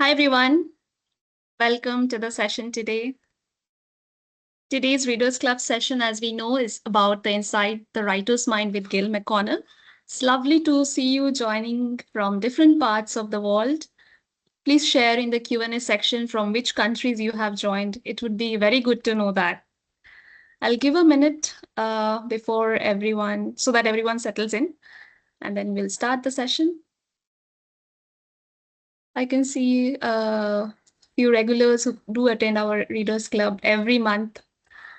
Hi, everyone. Welcome to the session today. Today's Readers Club session, as we know, is about the Inside the Writer's Mind with Gail McConnell. It's lovely to see you joining from different parts of the world. Please share in the Q&A section from which countries you have joined. It would be very good to know that. I'll give a minute before everyone, so that everyone settles in, and then we'll start the session. I can see a few regulars who do attend our Readers Club every month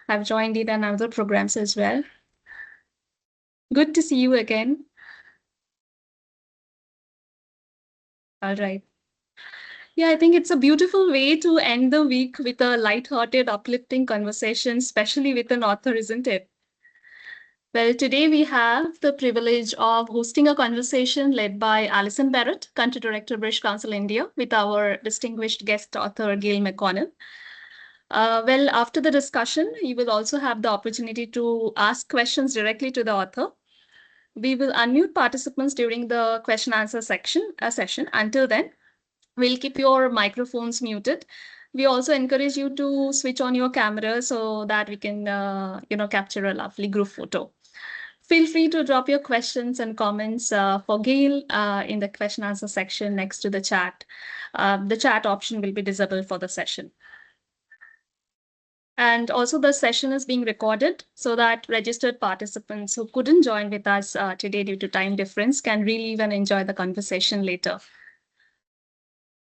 have joined it and other programs as well. Good to see you again. All right. Yeah, I think it's a beautiful way to end the week with a light-hearted, uplifting conversation, especially with an author, isn't it? Well, today we have the privilege of hosting a conversation led by Alison Barrett, Country Director, British Council India, with our distinguished guest author, Gail McConnell. Well, after the discussion, you will also have the opportunity to ask questions directly to the author. We will unmute participants during the question answer session. Until then, we'll keep your microphones muted. We also encourage you to switch on your camera so that we can, capture a lovely group photo. Feel free to drop your questions and comments for Gail in the question answer section next to the chat. The chat option will be disabled for the session. And also the session is being recorded so that registered participants who couldn't join with us today due to time difference can relive and enjoy the conversation later.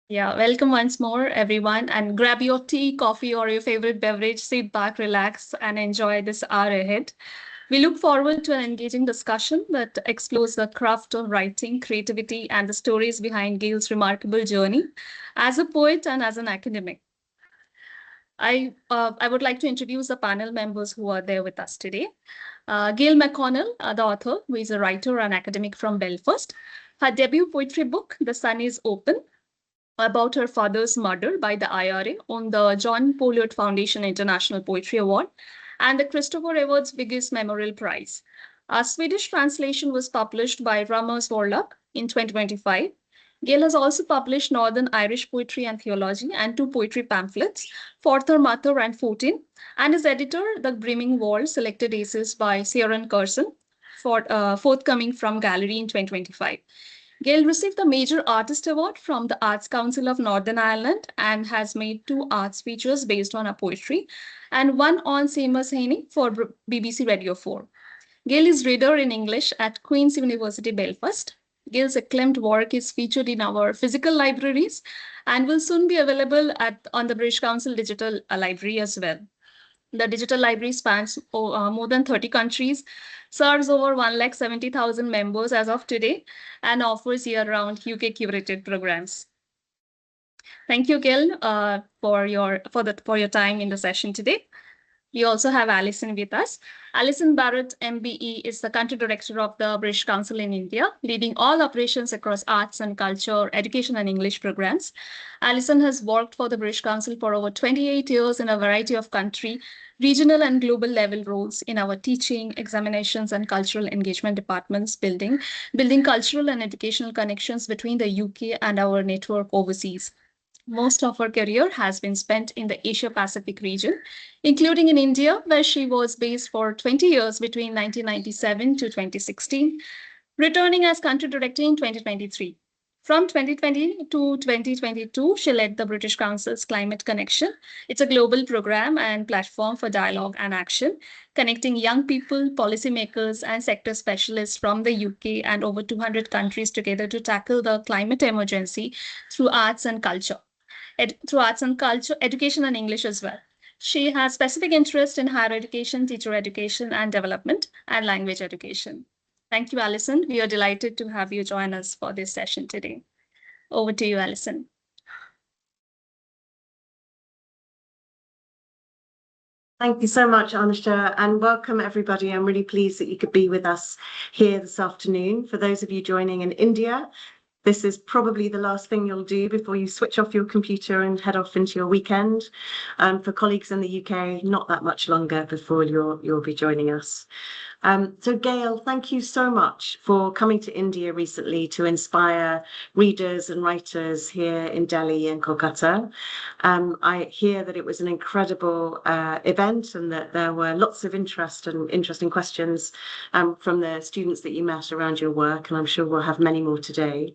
Yeah, welcome once more, everyone, and grab your tea, coffee, or your favorite beverage, sit back, relax, and enjoy this hour ahead. We look forward to an engaging discussion that explores the craft of writing, creativity, and the stories behind Gail's remarkable journey as a poet and as an academic. I would like to introduce the panel members who are there with us today. Gail McConnell, the author, who is a writer and academic from Belfast. Her debut poetry book, The Sun is Open, about her father's murder by the IRA, won the John Pollard Foundation International Poetry Award and the Christopher Evatt's biggest memorial prize. A Swedish translation was published by Ramos Warlock in 2025. Gail has also published Northern Irish Poetry and Theology and 2 poetry pamphlets, Forther, Mather, and 14, and is editor The Brimming Wall, Selected Aces by Ciaran Carson, forthcoming from Gallery in 2025. Gail received the Major Artist Award from the Arts Council of Northern Ireland and has made 2 arts features based on her poetry and 1 on Seamus Heaney for BBC Radio 4. Gail is reader in English at Queen's University Belfast. Gail's acclaimed work is featured in our physical libraries and will soon be available on the British Council Digital Library as well. The digital library spans more than 30 countries, serves over 170,000 members as of today, and offers year-round UK curated programs. Thank you, Gail, for your time in the session today. We also have Alison with us. Alison Barrett, MBE, is the country director of the British Council in India, leading all operations across arts and culture, education, and English programs. Alison has worked for the British Council for over 28 years in a variety of country, regional, and global level roles in our teaching, examinations, and cultural engagement departments, building cultural and educational connections between the UK and our network overseas. Most of her career has been spent in the Asia-Pacific region, including in India, where she was based for 20 years between 1997 to 2016, returning as country director in 2023. From 2020 to 2022, she led the British Council's Climate Connection. It's a global program and platform for dialogue and action, connecting young people, policymakers, and sector specialists from the UK and over 200 countries together to tackle the climate emergency through arts and culture. Education, and English as well. She has specific interest in higher education, teacher education and development, and language education. Thank you, Alison. We are delighted to have you join us for this session today. Over to you, Alison. Thank you so much, Anusha, and welcome everybody. I'm really pleased that you could be with us here this afternoon. For those of you joining in India, this is probably the last thing you'll do before you switch off your computer and head off into your weekend. For colleagues in the UK, not that much longer before you'll be joining us. So Gail, thank you so much for coming to India recently to inspire readers and writers here in Delhi and Kolkata. I hear that it was an incredible event and that there were lots of interest and interesting questions from the students that you met around your work, and I'm sure we'll have many more today.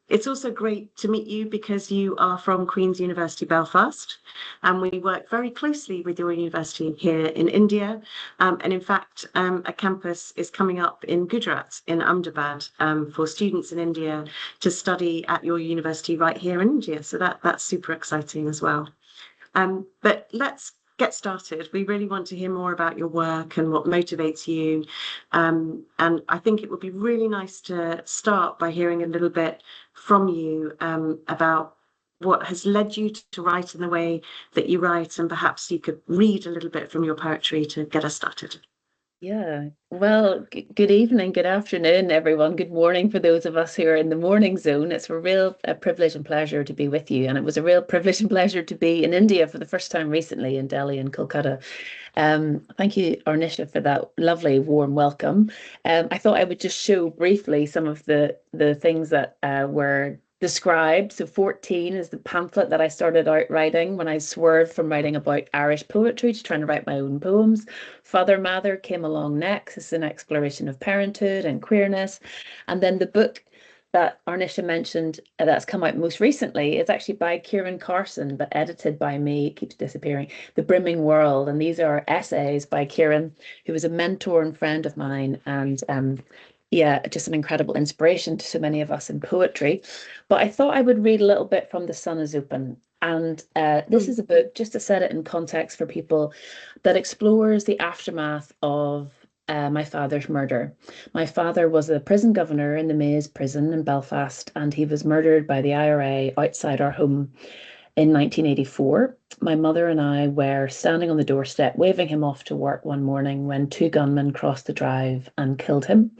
It's also great to meet you because you are from Queen's University Belfast, and we work very closely with your university here in India. And in fact, a campus is coming up in Gujarat, in Ahmedabad, for students in India to study at your university right here in India. So that's super exciting as well. But let's get started. We really want to hear more about your work and what motivates you. And I think it would be really nice to start by hearing a little bit from you about what has led you to write in the way that you write, and perhaps you could read a little bit from your poetry to get us started. Yeah, well, good evening, good afternoon, everyone. Good morning for those of us who are in the morning zone. It's a real privilege and pleasure to be with you. And it was a real privilege and pleasure to be in India for the first time recently in Delhi and Kolkata. Thank you, Arnisha, for that lovely warm welcome. I thought I would just show briefly some of the things that were described. So 14 is the pamphlet that I started out writing when I swerved from writing about Irish poetry to trying to write my own poems. Father Mather came along next. It's an exploration of parenthood and queerness. And then the book that Arnisha mentioned that's come out most recently is actually by Kieran Carson, but edited by me. It keeps disappearing. The Brimming World. And these are essays by Kieran, who was a mentor and friend of mine. And yeah, just an incredible inspiration to so many of us in poetry. But I thought I would read a little bit from The Sun is Open. And this is a book, just to set it in context for people, that explores the aftermath of my father's murder. My father was a prison governor in the Maze prison in Belfast, and he was murdered by the IRA outside our home in 1984. My mother and I were standing on the doorstep waving him off to work one morning when two gunmen crossed the drive and killed him.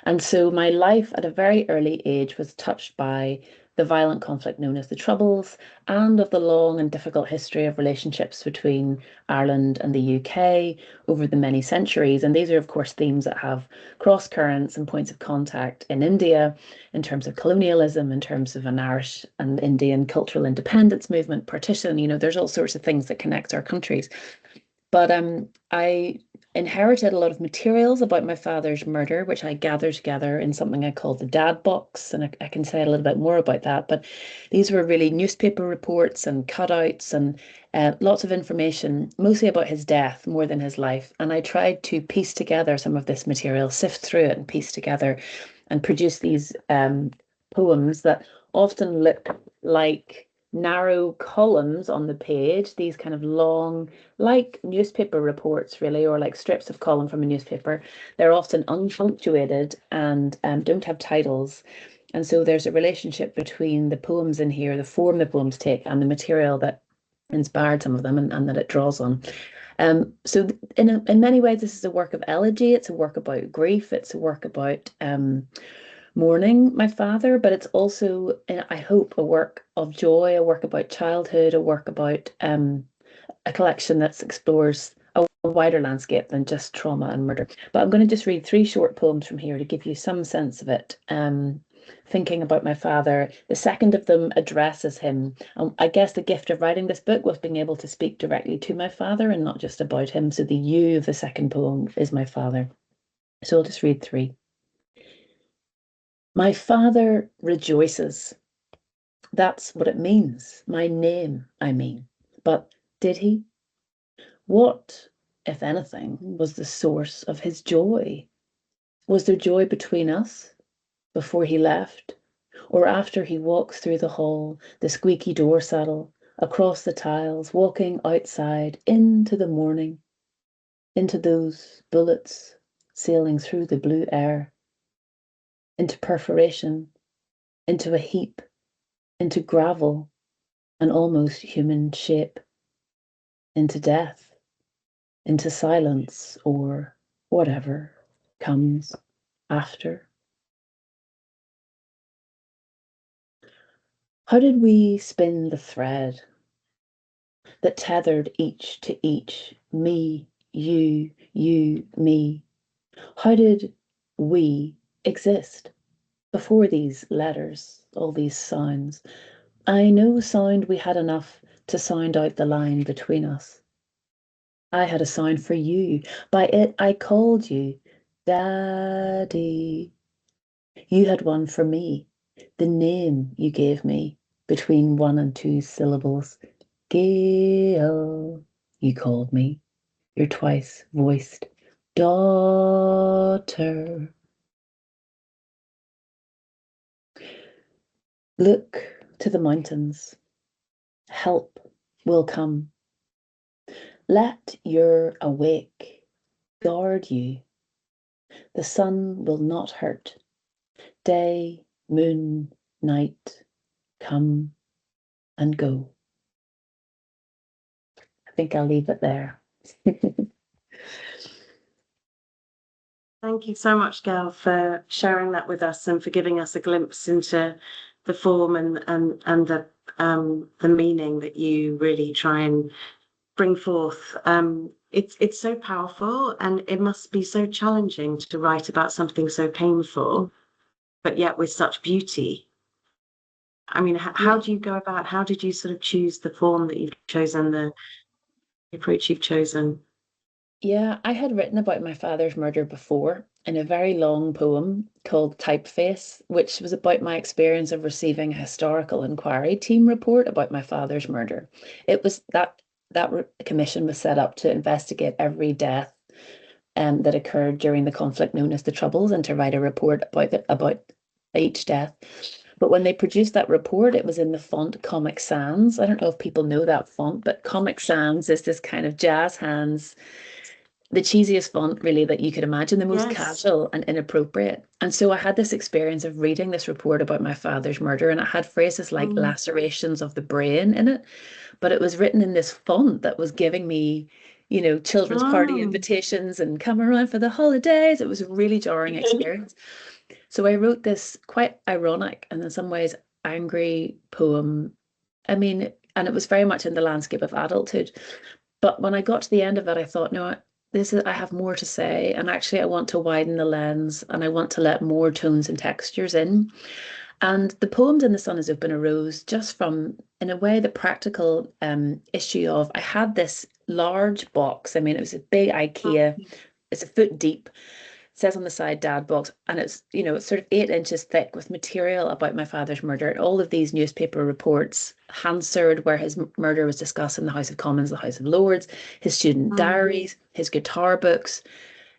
And so my life at a very early age was touched by the violent conflict known as the Troubles, and of the long and difficult history of relationships between Ireland and the UK over the many centuries. And these are, of course, themes that have cross currents and points of contact in India in terms of colonialism, in terms of an Irish and Indian cultural independence movement, partition. You know, there's all sorts of things that connect our countries. But I inherited a lot of materials about my father's murder, which I gathered together in something I call the Dad Box, and I can say a little bit more about that. But these were really newspaper reports and cutouts and lots of information, mostly about his death more than his life. And I tried to piece together some of this material, sift through it and piece together and produce these poems that often look like narrow columns on the page, these kind of long, like newspaper reports, really, or like strips of column from a newspaper. They're often unpunctuated and don't have titles. And so there's a relationship between the poems in here, the form the poems take, and the material that inspired some of them and that it draws on. So in many ways, this is a work of elegy. It's a work about grief. It's a work about mourning my father, but it's also, I hope, a work of joy, a work about childhood, a work about a collection that explores a wider landscape than just trauma and murder. But I'm going to just read three short poems from here to give you some sense of it. Thinking about my father. The second of them addresses him. I guess the gift of writing this book was being able to speak directly to my father and not just about him. So the you of the second poem is my father. So I'll just read three. My father rejoices. That's what it means. My name, I mean. But did he? What, if anything, was the source of his joy? Was there joy between us before he left? Or after he walks through the hall, the squeaky door saddle, across the tiles, walking outside into the morning, into those bullets sailing through the blue air, into perforation, into a heap, into gravel, an almost human shape, into death, into silence, or whatever comes after. How did we spin the thread that tethered each to each, me, you, me, How did we exist before these letters, all these sounds? I know sound we had enough to sound out the line between us. I had a sound for you. By it I called you Daddy. You had one for me, the name you gave me between 1 and 2 syllables. Gail, you called me, your twice voiced daughter. Look to the mountains. Help will come. Let your awake guard you. The sun will not hurt. Day, moon, night, come and go. I think I'll leave it there. Thank you so much, Gail, for sharing that with us and for giving us a glimpse into the form and the meaning that you really try and bring forth. It's so powerful, and it must be so challenging to write about something so painful, but yet with such beauty. I mean, how do you go about? How did you sort of choose the form that you've chosen, the approach you've chosen? Yeah, I had written about my father's murder before in a very long poem called Typeface, which was about my experience of receiving a historical inquiry team report about my father's murder. It was that commission was set up to investigate every death that occurred during the conflict known as the Troubles and to write a report about each death. But when they produced that report, it was in the font Comic Sans. I don't know if people know that font, but Comic Sans is this kind of jazz hands, the cheesiest font really that you could imagine, the most Yes. casual and inappropriate. And so I had this experience of reading this report about my father's murder, and it had phrases like lacerations of the brain in it, but it was written in this font that was giving me, children's party invitations and come around for the holidays. It was a really jarring experience. So I wrote this quite ironic and in some ways angry poem. I mean, and it was very much in the landscape of adulthood. But when I got to the end of it, I thought, no, I have more to say. And actually, I want to widen the lens and I want to let more tones and textures in. And the poems in The Sun is Open arose just from, in a way, the practical issue of I had this large box. I mean, it was a big IKEA, it's a foot deep, says on the side dad box, and it's sort of 8 inches thick with material about my father's murder and all of these newspaper reports, Hansard, where his murder was discussed in the House of Commons, the House of Lords, his student diaries, his guitar books,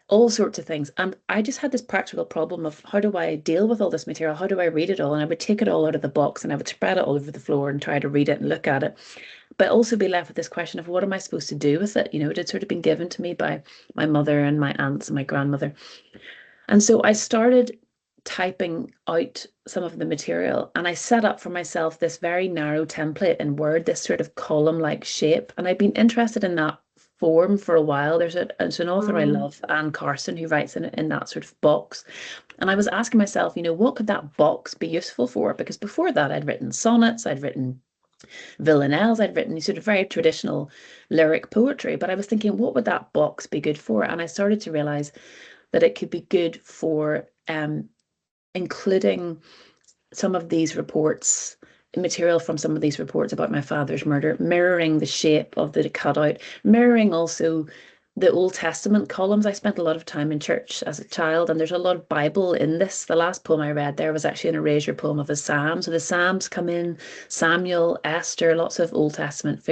all sorts of things. And I just had this practical problem of how do I deal with all this material? How do I read it all? And I would take it all out of the box and I would spread it all over the floor and try to read it and look at it, but also be left with this question of what am I supposed to do with it? It had sort of been given to me by my mother and my aunts and my grandmother. And so I started typing out some of the material and I set up for myself this very narrow template in Word, this sort of column-like shape. And I've been interested in that form for a while. There's an author I love, Anne Carson, who writes in that sort of box. And I was asking myself, what could that box be useful for? Because before that, I'd written sonnets, I'd written villanelles, I'd written sort of very traditional lyric poetry. But I was thinking, what would that box be good for? And I started to realize that it could be good for including some of these reports, material from some of these reports about my father's murder, mirroring the shape of the cutout, mirroring also the Old Testament columns. I spent a lot of time in church as a child, and there's a lot of Bible in this. The last poem I read there was actually an erasure poem of a psalm. So the psalms come in, Samuel, Esther, lots of Old Testament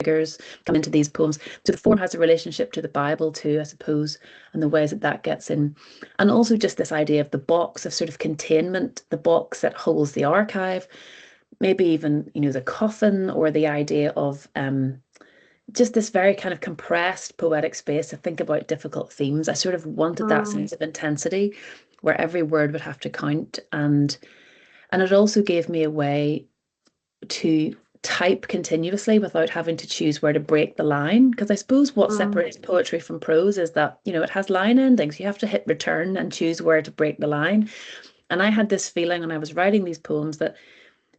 figures come into these poems. So the form has a relationship to the Bible too, I suppose, and the ways that gets in. And also just this idea of the box of sort of containment, the box that holds the archive, maybe even, the coffin, or the idea of just this very kind of compressed poetic space to think about difficult themes. I sort of wanted that sense of intensity where every word would have to count. And it also gave me a way to type continuously without having to choose where to break the line. Because I suppose what separates poetry from prose is that, it has line endings. You have to hit return and choose where to break the line. And I had this feeling when I was writing these poems that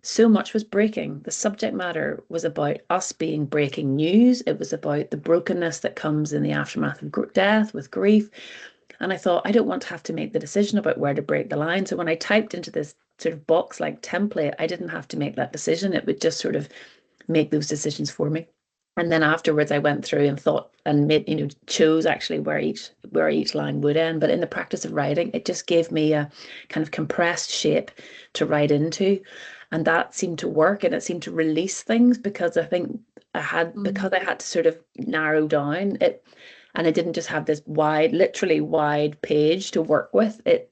so much was breaking. The subject matter was about us being breaking news. It was about the brokenness that comes in the aftermath of death, with grief. And I thought, I don't want to have to make the decision about where to break the line. So when I typed into this sort of box like template, I didn't have to make that decision. It would just sort of make those decisions for me. And then afterwards I went through and thought and made, chose actually where each line would end. But in the practice of writing, it just gave me a kind of compressed shape to write into. And that seemed to work, and it seemed to release things, because I think because I had to sort of narrow down it, and I didn't just have this literally wide page to work with. It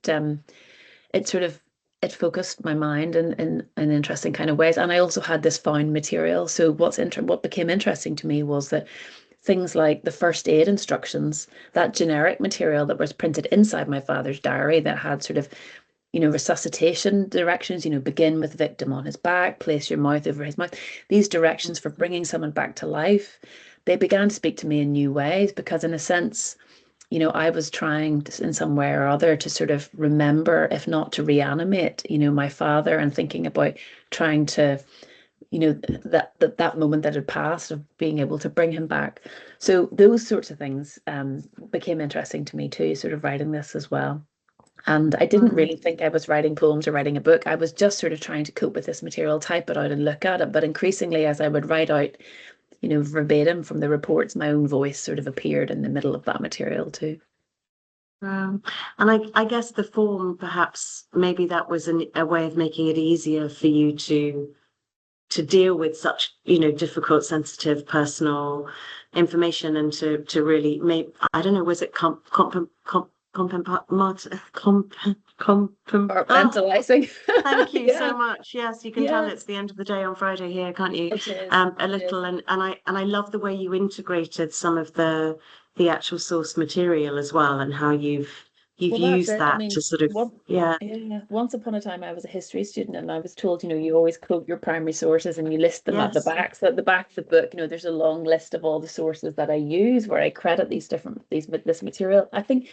sort of it focused my mind in interesting kind of ways. And I also had this found material. So what became interesting to me was that things like the first aid instructions, that generic material that was printed inside my father's diary, that had sort of, resuscitation directions, begin with the victim on his back, place your mouth over his mouth. These directions for bringing someone back to life, they began to speak to me in new ways, because in a sense, I was trying to, in some way or other, to sort of remember, if not to reanimate, my father, and thinking about trying to, that moment that had passed, of being able to bring him back. So those sorts of things became interesting to me too, sort of writing this as well. And I didn't really think I was writing poems or writing a book. I was just sort of trying to cope with this material, type it out and look at it. But increasingly, as I would write out, verbatim from the reports, my own voice sort of appeared in the middle of that material too. And I guess the form, perhaps, maybe that was a way of making it easier for you to deal with such, difficult, sensitive, personal information, and to really make, I don't know, was it compartmentalizing. Thank you Yeah. so much. Yes, you can tell it's the end of the day on Friday here, can't you? It is. A little, and I love the way you integrated some of the actual source material as well, and how you've used that to sort of Once upon a time, I was a history student, and I was told, you always quote your primary sources and you list them at the back. So at the back of the book, there's a long list of all the sources that I use, where I credit this material. I think,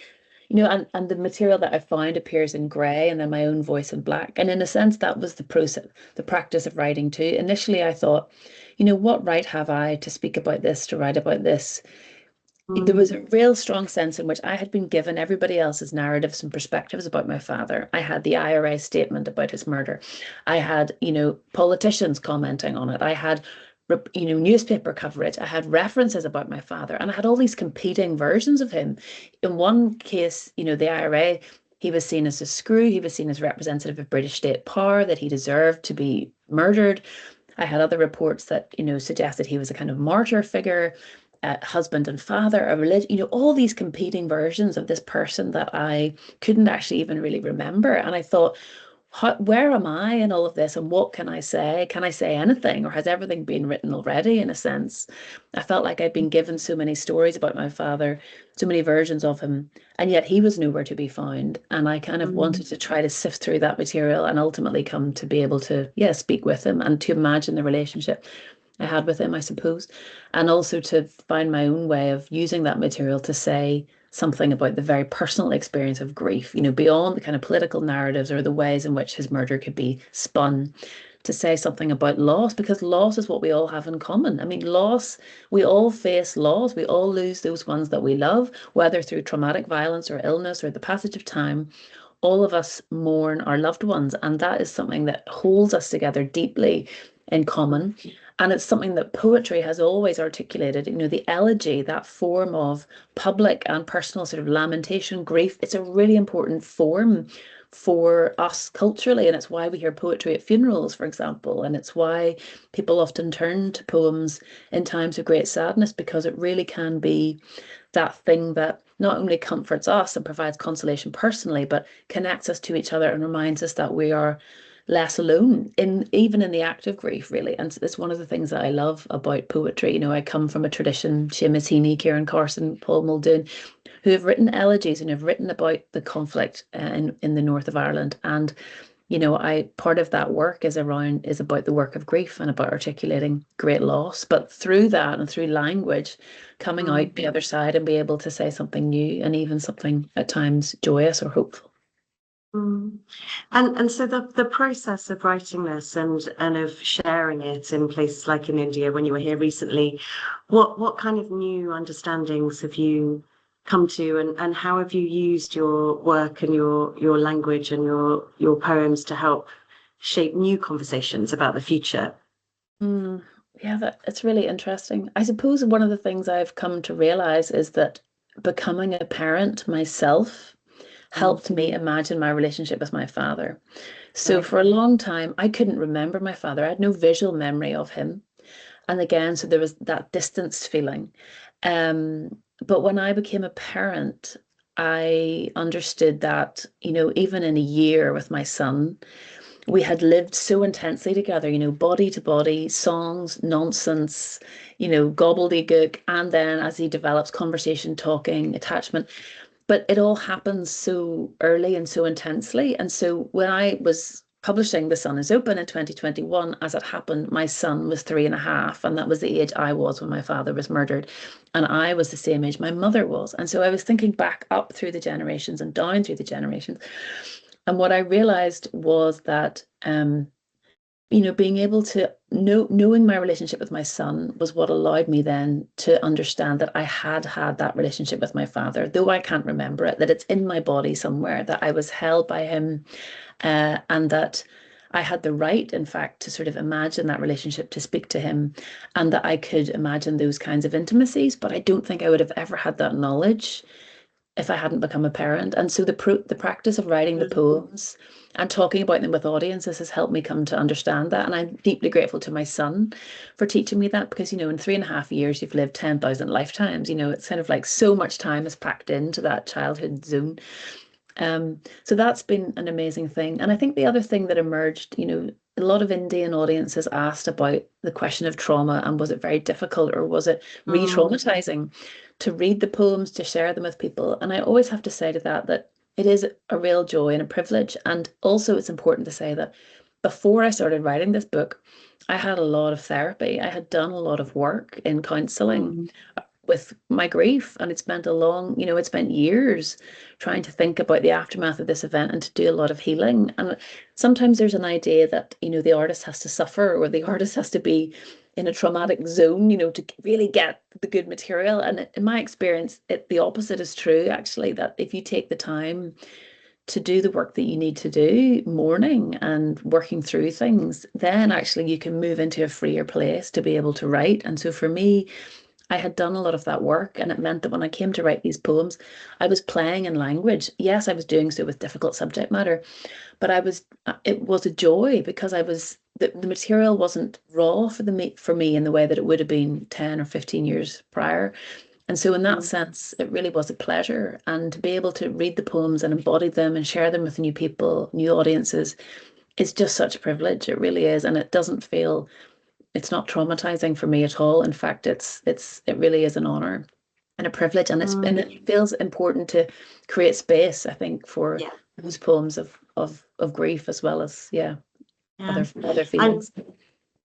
and the material that I found appears in grey, and then my own voice in black. And in a sense, that was the process, the practice of writing too. Initially, I thought, what right have I to speak about this, to write about this? There was a real strong sense in which I had been given everybody else's narratives and perspectives about my father. I had the IRA statement about his murder. I had, politicians commenting on it. I had, newspaper coverage. I had references about my father, and I had all these competing versions of him. In one case, the IRA, he was seen as a screw. He was seen as representative of British state power, that he deserved to be murdered. I had other reports that, suggested he was a kind of martyr figure, husband and father, a religion, all these competing versions of this person that I couldn't actually even really remember. And I thought, where am I in all of this, and what can I say? Can I say anything, or has everything been written already? In a sense, I felt like I'd been given so many stories about my father, so many versions of him, and yet he was nowhere to be found. And I kind of wanted to try to sift through that material and ultimately come to be able to, speak with him, and to imagine the relationship I had with him, I suppose, and also to find my own way of using that material to say something about the very personal experience of grief, beyond the kind of political narratives or the ways in which his murder could be spun, to say something about loss, because loss is what we all have in common. I mean, loss, we all face loss. We all lose those ones that we love, whether through traumatic violence or illness or the passage of time. All of us mourn our loved ones, and that is something that holds us together deeply in common. And it's something that poetry has always articulated, the elegy, that form of public and personal sort of lamentation, grief. It's a really important form for us culturally, and it's why we hear poetry at funerals, for example, and it's why people often turn to poems in times of great sadness, because it really can be that thing that not only comforts us and provides consolation personally, but connects us to each other and reminds us that we are less alone, even in the act of grief, really. And it's one of the things that I love about poetry. I come from a tradition, Seamus Heaney, Kieran Carson, Paul Muldoon, who have written elegies and have written about the conflict in the north of Ireland. And part of that work is about the work of grief and about articulating great loss. But through that and through language, coming out the other side and be able to say something new, and even something at times joyous or hopeful. And so the process of writing this and of sharing it in places like in India, when you were here recently, what kind of new understandings have you come to, and how have you used your work and your language and your poems to help shape new conversations about the future? Yeah, it's really interesting. I suppose one of the things I've come to realize is that becoming a parent myself helped me imagine my relationship with my father. So Right. for a long time, I couldn't remember my father. I had no visual memory of him. And again, so there was that distanced feeling. But when I became a parent, I understood that, even in a year with my son, we had lived so intensely together, body to body, songs, nonsense, gobbledygook. And then as he develops conversation, talking, attachment, but it all happens so early and so intensely. And so when I was publishing The Sun is Open in 2021, as it happened, my son was 3.5, and that was the age I was when my father was murdered. And I was the same age my mother was. And so I was thinking back up through the generations and down through the generations. And what I realized was that being able to knowing my relationship with my son was what allowed me then to understand that I had had that relationship with my father, though I can't remember it, that it's in my body somewhere, that I was held by him, and that I had the right, in fact, to sort of imagine that relationship, to speak to him, and that I could imagine those kinds of intimacies. But I don't think I would have ever had that knowledge if I hadn't become a parent. And so the practice of writing the poems and talking about them with audiences has helped me come to understand that. And I'm deeply grateful to my son for teaching me that, because, in 3.5 years, you've lived 10,000 lifetimes. It's kind of like so much time is packed into that childhood zone. So that's been an amazing thing. And I think the other thing that emerged, a lot of Indian audiences asked about the question of trauma, and was it very difficult, or was it re-traumatizing to read the poems, to share them with people? And I always have to say to that it is a real joy and a privilege. And also it's important to say that before I started writing this book, I had a lot of therapy. I had done a lot of work in counseling with my grief, and it spent years trying to think about the aftermath of this event and to do a lot of healing. And sometimes there's an idea that the artist has to suffer, or the artist has to be in a traumatic zone, to really get the good material. And in my experience, the opposite is true, actually, that if you take the time to do the work that you need to do, mourning and working through things, then actually you can move into a freer place to be able to write. And so for me, I had done a lot of that work, and it meant that when I came to write these poems, I was playing in language. Yes, I was doing so with difficult subject matter, but it was a joy, because the material wasn't raw for me in the way that it would have been 10 or 15 years prior. And so in that sense, it really was a pleasure. And to be able to read the poems and embody them and share them with new people, new audiences, is just such a privilege. It really is. And it's not traumatizing for me at all. In fact, it really is an honor and a privilege, and it feels important to create space, I think, for those poems of grief, as well as other feelings.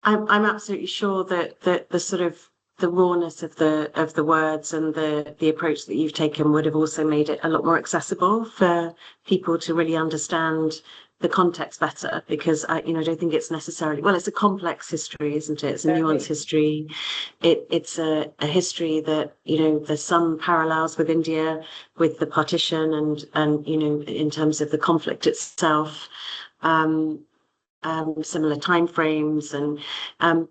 I'm absolutely sure that the sort of the rawness of the words and the approach that you've taken would have also made it a lot more accessible for people to really understand the context better, because I don't think it's necessarily, it's a complex history, isn't it? It's a nuanced history. It's a history that, there's some parallels with India, with the partition, and in terms of the conflict itself, similar timeframes,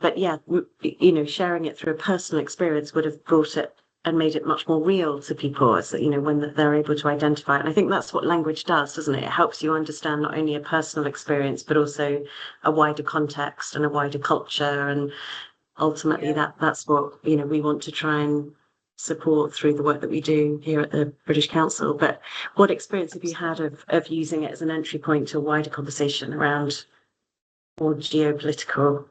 but sharing it through a personal experience would have brought it and made it much more real to people, as when they're able to identify it. And I think that's what language does, doesn't it? It helps you understand not only a personal experience, but also a wider context and a wider culture. And ultimately, that's what we want to try and support through the work that we do here at the British Council. But what experience have you had of using it as an entry point to a wider conversation around more geopolitical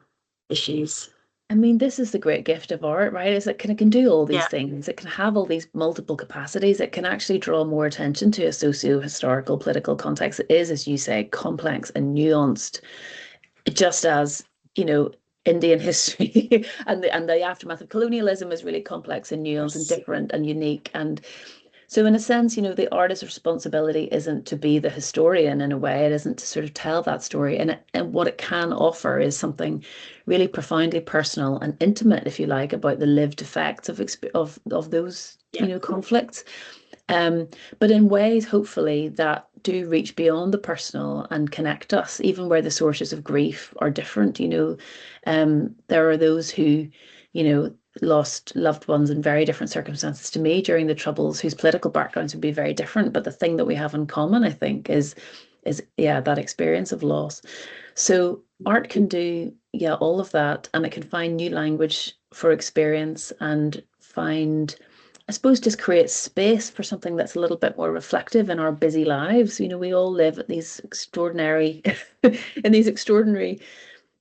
issues? I mean, this is the great gift of art, right? Is it can do all these things. It can have all these multiple capacities. It can actually draw more attention to a socio-historical political context. It is, as you say, complex and nuanced, just as, Indian history and the aftermath of colonialism is really complex and nuanced and different and unique. And so in a sense, the artist's responsibility isn't to be the historian in a way. It isn't to sort of tell that story. And what it can offer is something really profoundly personal and intimate, if you like, about the lived effects of those, conflicts. But in ways, hopefully, that do reach beyond the personal and connect us, even where the sources of grief are different. There are those who, lost loved ones in very different circumstances to me during the Troubles, whose political backgrounds would be very different. But the thing that we have in common, I think, is that experience of loss. So art can do, all of that, and it can find new language for experience and find, I suppose, just create space for something that's a little bit more reflective in our busy lives. We all live at these extraordinary, in these extraordinary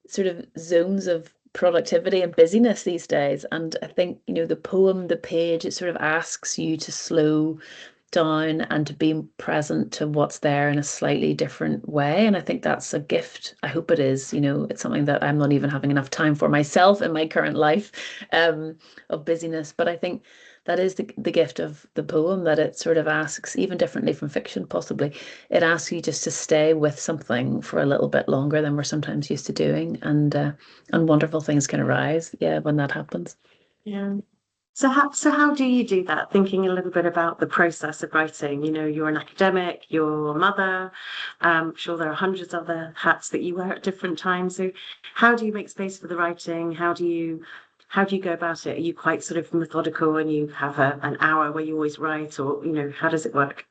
sort of zones of productivity and busyness these days. And I think, the poem, the page, it sort of asks you to slow down and to be present to what's there in a slightly different way. And I think that's a gift. I hope it is. It's something that I'm not even having enough time for myself in my current life, of busyness. But I think that is the gift of the poem, that it sort of asks, even differently from fiction, possibly, it asks you just to stay with something for a little bit longer than we're sometimes used to doing. And wonderful things can arise, when that happens. Yeah. So how do you do that? Thinking a little bit about the process of writing. You're an academic, you're a mother. I'm sure there are hundreds of other hats that you wear at different times. So how do you make space for the writing? How do you go about it? Are you quite sort of methodical and you have an hour where you always write, or how does it work?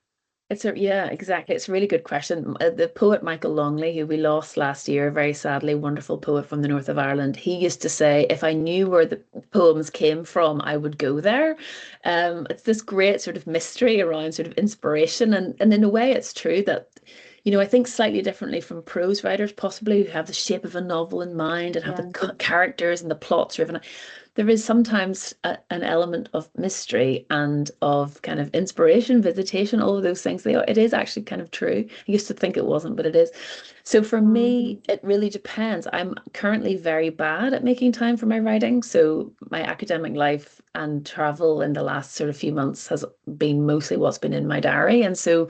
Exactly. It's a really good question. The poet Michael Longley, who we lost last year, very sadly, wonderful poet from the north of Ireland, he used to say, if I knew where the poems came from, I would go there. It's this great sort of mystery around sort of inspiration. And in a way, it's true that, I think slightly differently from prose writers, possibly, who have the shape of a novel in mind and have the characters and the plots driven. There is sometimes an element of mystery and of kind of inspiration, visitation, all of those things. It is actually kind of true. I used to think it wasn't, but it is. So for me, it really depends. I'm currently very bad at making time for my writing. So my academic life and travel in the last sort of few months has been mostly what's been in my diary. And so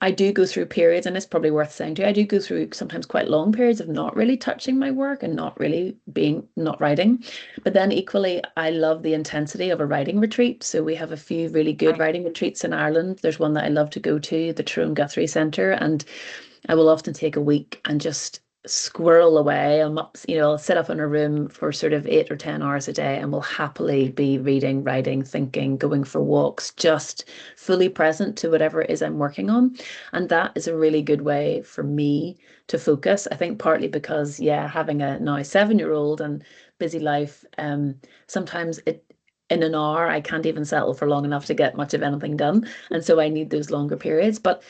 I do go through periods, and it's probably worth saying too, I do go through sometimes quite long periods of not really touching my work and not writing. But then equally, I love the intensity of a writing retreat. So we have a few really good writing retreats in Ireland. There's one that I love to go to, the Tyrone Guthrie Centre, and I will often take a week and just squirrel away. I'll sit up in a room for sort of 8 or 10 hours a day and will happily be reading, writing, thinking, going for walks, just fully present to whatever it is I'm working on. And that is a really good way for me to focus. I think partly because, having a now 7-year-old and busy life, sometimes in an hour, I can't even settle for long enough to get much of anything done. And so I need those longer periods. But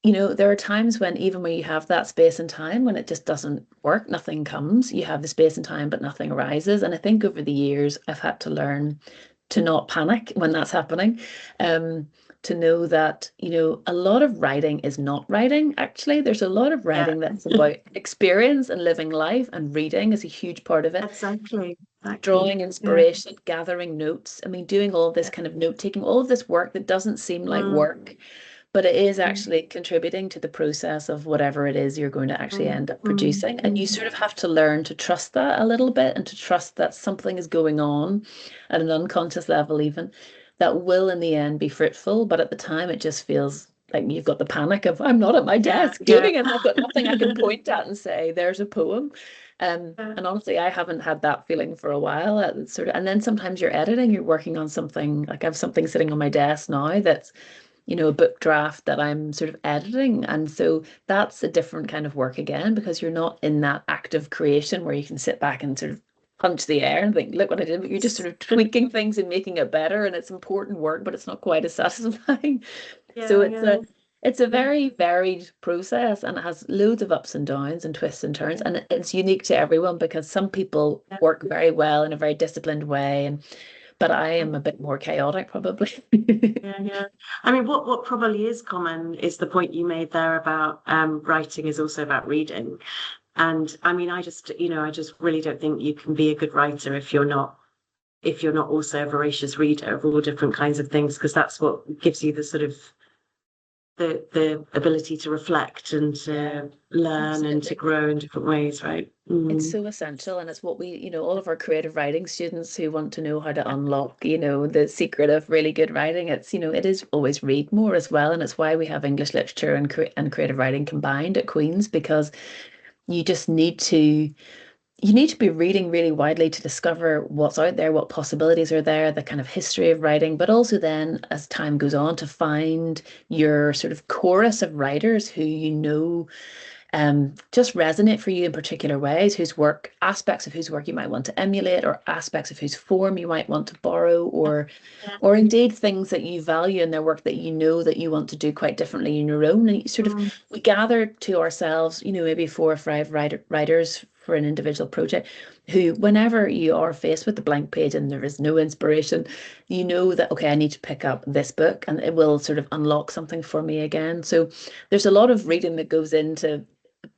there are times when, even when you have that space and time, when it just doesn't work, nothing comes. You have the space and time, but nothing arises. And I think over the years, I've had to learn to not panic when that's happening. To know that, a lot of writing is not writing, actually. There's a lot of writing that's about experience and living life, and reading is a huge part of it. Exactly. Drawing inspiration, gathering notes. I mean, doing all this kind of note taking, all of this work that doesn't seem like work, but it is actually contributing to the process of whatever it is you're going to actually end up producing. And you sort of have to learn to trust that a little bit, and to trust that something is going on at an unconscious level, even, that will in the end be fruitful. But at the time, it just feels like you've got the panic of, I'm not at my desk doing it. I've got nothing I can point at and say, there's a poem. And honestly, I haven't had that feeling for a while. And then sometimes you're editing, you're working on something, like I have something sitting on my desk now that's, a book draft that I'm sort of editing. And so that's a different kind of work again, because you're not in that active creation where you can sit back and sort of punch the air and think, look what I did. But you're just sort of tweaking things and making it better. And it's important work, but it's not quite as satisfying. So it's a very varied process, and it has loads of ups and downs and twists and turns. And it's unique to everyone, because some people work very well in a very disciplined way, but I am a bit more chaotic, probably. I mean, what probably is common is the point you made there about writing is also about reading. And I mean, I just really don't think you can be a good writer if you're not also a voracious reader of all different kinds of things, because that's what gives you the sort of the ability to reflect and to learn and to grow in different ways, right? It's so essential, and it's what we, all of our creative writing students who want to know how to unlock, the secret of really good writing. It's, it is always read more as well, and it's why we have English literature and creative writing combined at Queen's, because you just need to be reading really widely to discover what's out there, what possibilities are there, the kind of history of writing, but also then as time goes on to find your sort of chorus of writers who just resonate for you in particular ways, aspects of whose work you might want to emulate, or aspects of whose form you might want to borrow, or indeed things that you value in their work that that you want to do quite differently in your own. And we gather to ourselves, maybe 4 or 5 writers for an individual project, who, whenever you are faced with the blank page and there is no inspiration, that, okay, I need to pick up this book and it will sort of unlock something for me again. So there's a lot of reading that goes into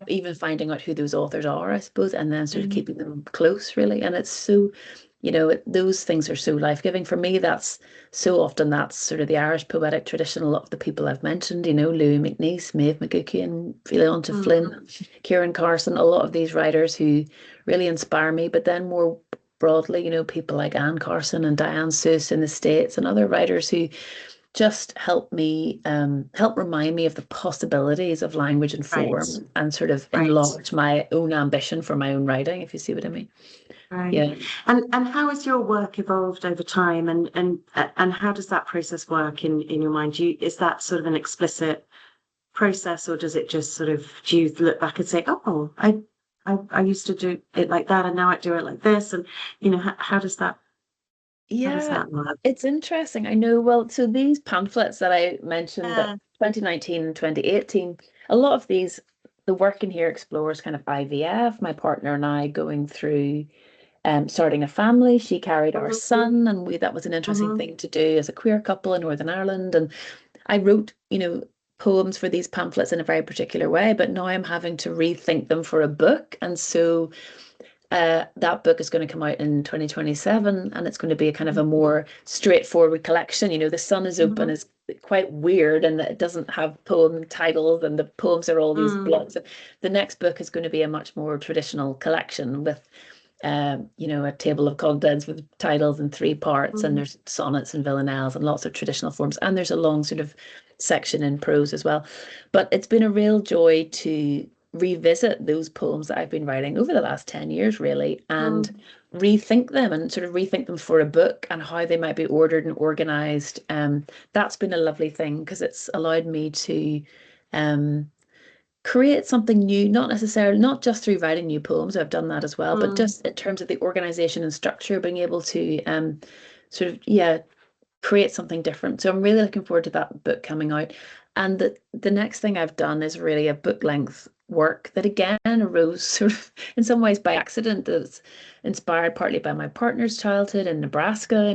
even finding out who those authors are, I suppose, and then sort of keeping them close, really. And it's so, those things are so life-giving for me. That's sort of the Irish poetic tradition. A lot of the people I've mentioned, Louis MacNeice, Maeve McGuckian, Philonta Flynn, Kieran Carson, a lot of these writers who really inspire me. But then more broadly, people like Anne Carson and Diane Seuss in the States, and other writers who just help remind me of the possibilities of language and form, and sort of enlarge my own ambition for my own writing, if you see what I mean. Right. Yeah. And how has your work evolved over time, and how does that process work in your mind? Is that sort of an explicit process, or does it just sort of, do you look back and say, oh, I used to do it like that and now I do it like this, and how does that work? It's interesting. I know, well, so these pamphlets that I mentioned, that 2019 and 2018, a lot of these, the work in here explores kind of IVF, my partner and I going through starting a family. She carried our son, and that was an interesting thing to do as a queer couple in Northern Ireland. And I wrote, poems for these pamphlets in a very particular way, but now I'm having to rethink them for a book. And so that book is going to come out in 2027, and it's going to be a kind of a more straightforward collection. The Sun is Open is quite weird, and that it doesn't have poem titles, and the poems are all these blocks. The next book is going to be a much more traditional collection with a table of contents with titles in 3 parts, and there's sonnets and villanelles and lots of traditional forms, and there's a long sort of section in prose as well. But it's been a real joy to revisit those poems that I've been writing over the last 10 years, really, and rethink them for a book, and how they might be ordered and organized. That's been a lovely thing, because it's allowed me to create something new, not just through writing new poems, I've done that as well, but just in terms of the organization and structure, being able to create something different. So I'm really looking forward to that book coming out. And the next thing I've done is really a book length work that again arose sort of in some ways by accident. It's inspired partly by my partner's childhood in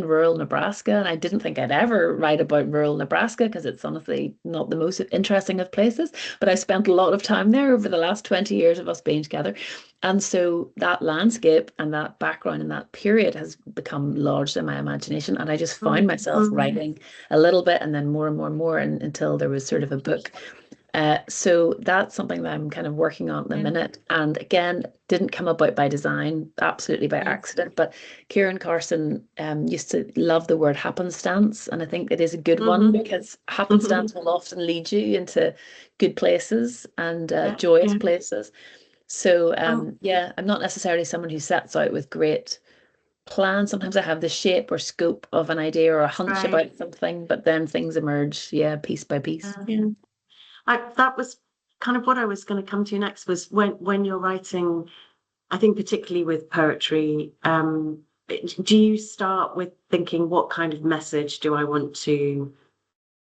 rural Nebraska. And I didn't think I'd ever write about rural Nebraska, because it's honestly not the most interesting of places. But I spent a lot of time there over the last 20 years of us being together. And so that landscape and that background and that period has become lodged in my imagination. And I just found myself writing a little bit, and then more and more and more, until there was sort of a book. So that's something that I'm kind of working on at the minute. And again, didn't come about by design, absolutely by accident. But Kieran Carson used to love the word happenstance. And I think it is a good one, because happenstance will often lead you into good places and joyous places. So I'm not necessarily someone who sets out with great plans. Sometimes I have the shape or scope of an idea or a hunch about something, but then things emerge, piece by piece. That was kind of what I was going to come to next, was when you're writing, I think particularly with poetry, do you start with thinking, what kind of message do I want to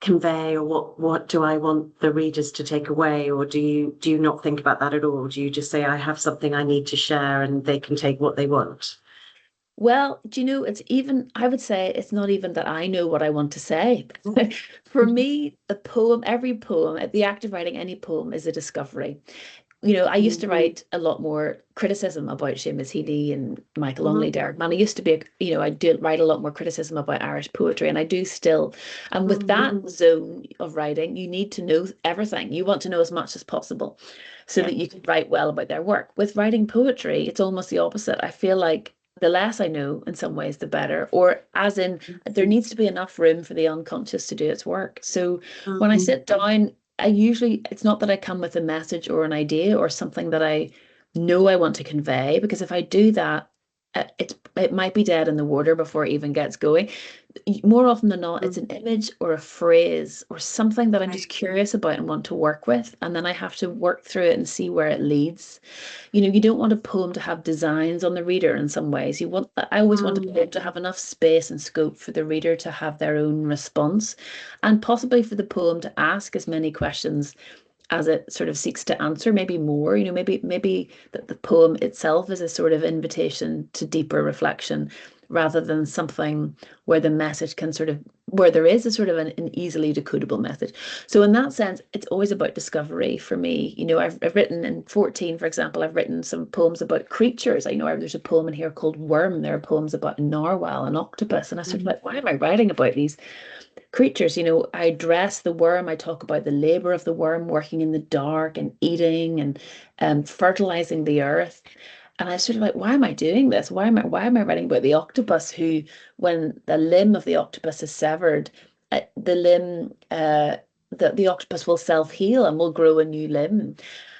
convey, or what do I want the readers to take away, or do you not think about that at all? Do you just say, I have something I need to share and they can take what they want? Well, I would say it's not even that I know what I want to say. For me, every poem, the act of writing any poem is a discovery. I used to write a lot more criticism about Seamus Heaney and Michael Longley, Derek Man. I used to be, I do write a lot more criticism about Irish poetry, and I do still. And with that zone of writing, you need to know everything. You want to know as much as possible so that you can write well about their work. With writing poetry, it's almost the opposite. I feel like the less I know in some ways, the better, or as in there needs to be enough room for the unconscious to do its work. So when I sit down, it's not that I come with a message or an idea or something that I know I want to convey, because if I do that, it might be dead in the water before it even gets going. More often than not, it's an image or a phrase or something that I'm just curious about and want to work with, and then I have to work through it and see where it leads. You don't want a poem to have designs on the reader in some ways. I always want a poem to have enough space and scope for the reader to have their own response, and possibly for the poem to ask as many questions as it sort of seeks to answer, maybe more. Maybe that the poem itself is a sort of invitation to deeper reflection, rather than something where the message where there is a sort of an easily decodable message. So in that sense, it's always about discovery for me. I've written in 14, for example, I've written some poems about creatures. There's a poem in here called Worm. There are poems about a narwhal, an octopus, and I sort of like, why am I writing about these creatures? I address the worm. I talk about the labor of the worm working in the dark and eating and fertilizing the earth. And I was sort of like, why am I doing this? Why am I writing about the octopus who, when the limb of the octopus is severed, the limb, the octopus will self-heal and will grow a new limb.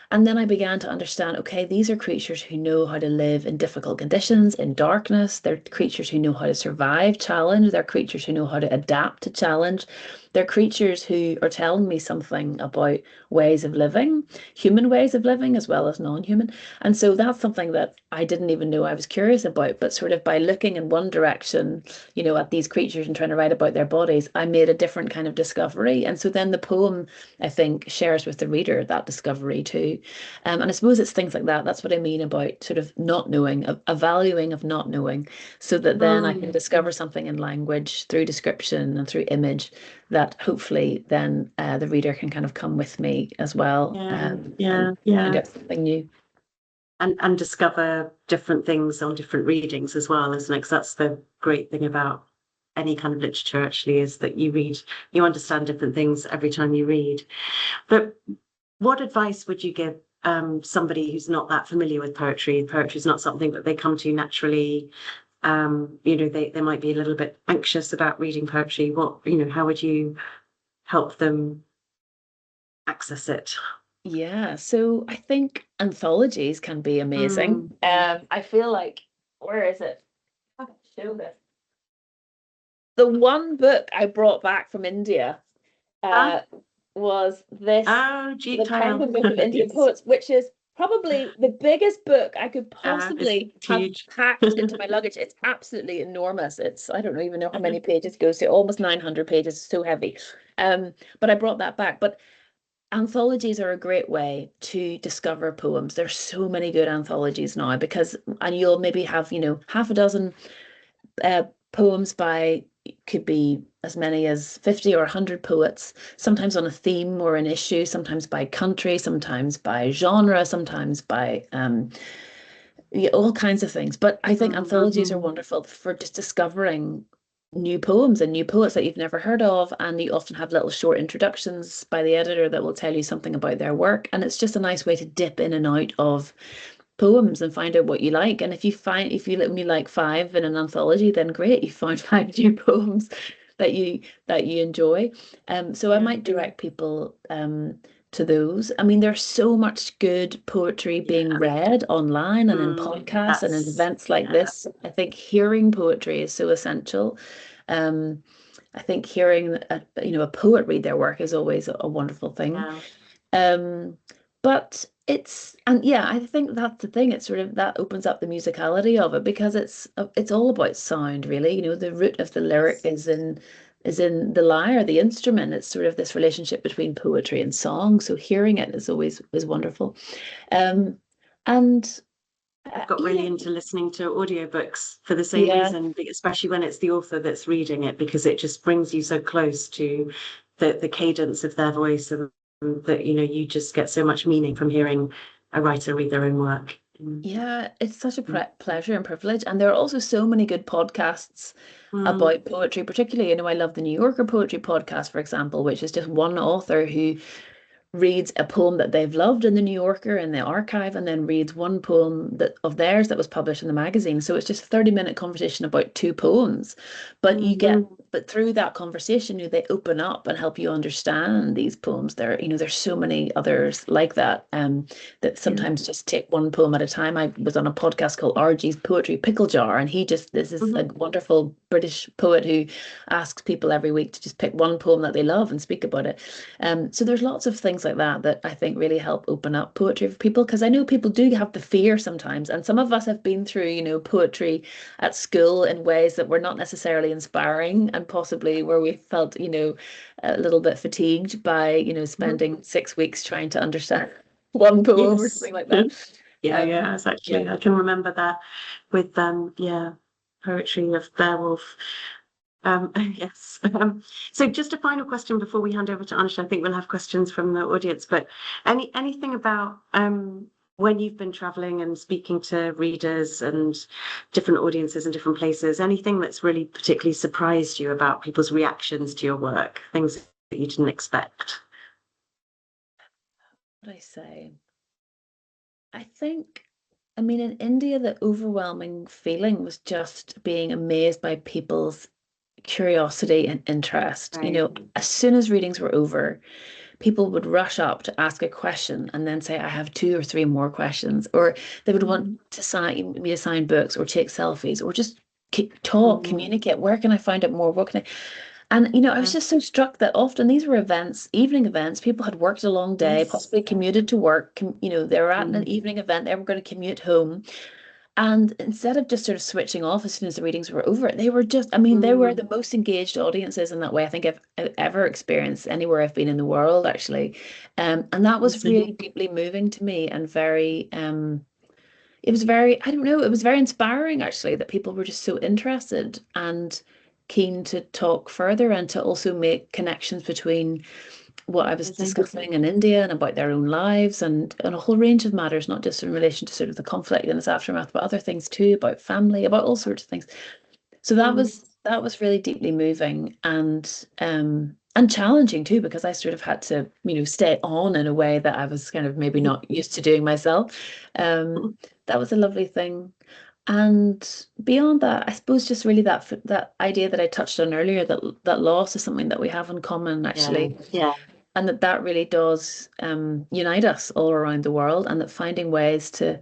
And then I began to understand, okay, these are creatures who know how to live in difficult conditions, in darkness. They're creatures who know how to survive challenge. They're creatures who know how to adapt to challenge. They're creatures who are telling me something about ways of living, human ways of living as well as non-human. And so that's something that I didn't even know I was curious about, but sort of by looking in one direction, at these creatures and trying to write about their bodies, I made a different kind of discovery. And so then the poem, I think, shares with the reader that discovery too. And I suppose it's things like that. That's what I mean about sort of not knowing, a valuing of not knowing, so that then I can discover something in language through description and through image that hopefully then the reader can kind of come with me as well. And find out something new. And discover different things on different readings as well, isn't it? Because that's the great thing about any kind of literature, actually, is that you understand different things every time you read. But what advice would you give somebody who's not that familiar with poetry? Poetry is not something that they come to naturally. They might be a little bit anxious about reading poetry. How would you help them access it? Yeah, so I think anthologies can be amazing. I feel like, where is it? I can show this. The one book I brought back from India was this, The Penguin Book of Indian Poets, which is probably the biggest book I could possibly have packed into my luggage. It's absolutely enormous. I don't even know how many pages it goes to, almost 900 pages. It's so heavy. But I brought that back. But anthologies are a great way to discover poems. There's so many good anthologies now and you'll maybe have, half a dozen poems by, could be as many as 50 or 100 poets, sometimes on a theme or an issue, sometimes by country, sometimes by genre, sometimes by all kinds of things. But I think anthologies are wonderful for just discovering new poems and new poets that you've never heard of, and you often have little short introductions by the editor that will tell you something about their work, and it's just a nice way to dip in and out of poems and find out what you like. And if you only like 5 in an anthology, then great, you found 5 new poems that you enjoy. So I might direct people to those. I mean, there's so much good poetry being read online and in podcasts and in events like this. I think hearing poetry is so essential. I think hearing a poet read their work is always a wonderful thing. But I think that's the thing. It's sort of that opens up the musicality of it, because it's all about sound, really. The root of the lyric is in the lyre, the instrument. It's sort of this relationship between poetry and song. So hearing it is wonderful. And I've got really into listening to audiobooks for the same reason, especially when it's the author that's reading it, because it just brings you so close to the cadence of their voice, and that you just get so much meaning from hearing a writer read their own work. Yeah, it's such a pleasure and privilege. And there are also so many good podcasts about poetry, particularly, I love the New Yorker Poetry Podcast, for example, which is just one author who reads a poem that they've loved in the New Yorker in the archive, and then reads one poem that of theirs that was published in the magazine. So it's just a 30-minute conversation about two poems. But through that conversation, they open up and help you understand these poems. There's so many others like that, that sometimes just take one poem at a time. I was on a podcast called RG's Poetry Pickle Jar, and this is a wonderful British poet who asks people every week to just pick one poem that they love and speak about it. So there's lots of things like that I think really help open up poetry for people, because I know people do have the fear sometimes, and some of us have been through poetry at school in ways that were not necessarily inspiring, and possibly where we felt a little bit fatigued by spending 6 weeks trying to understand one poem or something like that. Yeah, exactly. I can remember that with poetry of Beowulf. Yes. So just a final question before we hand over to Anisha. I think we'll have questions from the audience, but anything about when you've been traveling and speaking to readers and different audiences in different places, anything that's really particularly surprised you about people's reactions to your work, things that you didn't expect? What would I say? I think, in India, the overwhelming feeling was just being amazed by people's curiosity and interest. Right. As soon as readings were over, people would rush up to ask a question and then say, I have 2 or 3 more questions. Or they would want to sign books or take selfies or just talk, communicate. Where can I find out more? What can I? And I was just so struck that often these were events, evening events. People had worked a long day, possibly commuted to work. They were at an evening event. They were going to commute home. And instead of just sort of switching off as soon as the readings were over, they were they were the most engaged audiences in that way I think I've ever experienced anywhere I've been in the world, actually. And that was really deeply moving to me, and very, it was very, I don't know, it was very inspiring, actually, that people were just so interested and keen to talk further and to also make connections between what I was discussing in India and about their own lives and a whole range of matters, not just in relation to sort of the conflict and its aftermath, but other things too, about family, about all sorts of things. So that was really deeply moving and challenging too, because I sort of had to, stay on in a way that I was kind of maybe not used to doing myself. That was a lovely thing. And beyond that, I suppose just really that idea that I touched on earlier, that loss is something that we have in common, actually. Yeah. And that really does unite us all around the world, and that finding ways to,